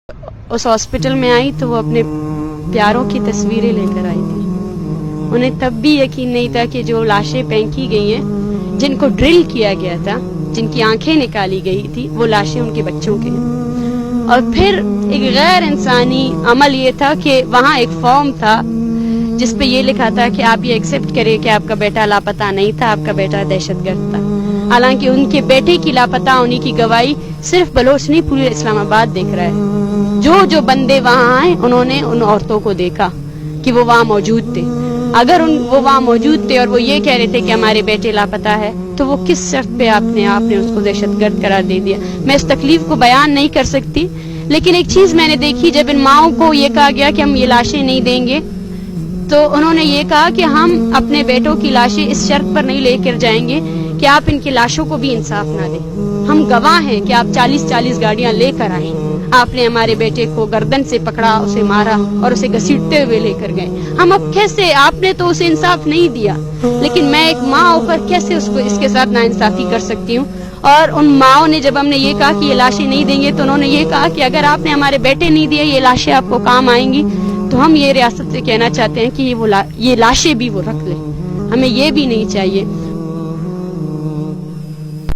اس hospital میں آئی تو وہ اپنے پیاروں کی تصویریں لے کر آئی تھی. انہیں تب بھی یقین نہیں تھا کہ جو لاشیں پھینکی گئی ہیں، جن کو ڈرل کیا گیا تھا، جن کی آنکھیں نکالی گئی تھی، وہ لاشیں ان کے بچوں کے ہیں. اور پھر ایک غیر انسانی عمل یہ تھا کہ وہاں ایک فارم تھا جس پہ یہ لکھا تھا کہ آپ یہ ایکسیپٹ کریں کہ آپ کا بیٹا لاپتہ نہیں تھا، آپ کا بیٹا دہشت گرد تھا. حالانکہ ان کے بیٹے کی لاپتہ ہونے کی گواہی صرف بلوچ نہیں، پورے اسلام آباد دیکھ رہا ہے. جو بندے وہاں آئے انہوں نے ان عورتوں کو دیکھا کہ وہ وہاں موجود تھے. اگر وہ وہاں موجود تھے اور وہ یہ کہہ رہے تھے کہ ہمارے بیٹے لاپتہ ہے، تو وہ کس شرط پہ آپ نے اس کو دہشت گرد قرار دے دیا؟ میں اس تکلیف کو بیان نہیں کر سکتی، لیکن ایک چیز میں نے دیکھی، جب ان ماؤں کو یہ کہا گیا کہ ہم یہ لاشیں نہیں دیں گے، تو انہوں نے یہ کہا کہ ہم اپنے بیٹوں کی لاشیں اس شرط پر نہیں لے کر جائیں گے کہ آپ ان کی لاشوں کو بھی انصاف نہ دیں. ہم گواہ ہیں کہ آپ 40 گاڑیاں لے کر آئے، آپ نے ہمارے بیٹے کو گردن سے پکڑا، اسے مارا اور اسے گھسیٹتے ہوئے لے کر گئے. ہم اب کیسے، آپ نے تو اسے انصاف نہیں دیا، لیکن میں ایک ماں ہو کر کیسے اس کے ساتھ ناانصافی کر سکتی ہوں؟ اور ان ماؤں نے جب ہم نے یہ کہا کہ یہ لاشیں نہیں دیں گے، تو انہوں نے یہ کہا کہ اگر آپ نے ہمارے بیٹے نہیں دیے، یہ لاشیں آپ کو کام آئیں گی. تو ہم یہ ریاست سے کہنا چاہتے ہیں کہ یہ لاشیں بھی وہ رکھ لیں، ہمیں یہ بھی نہیں چاہیے.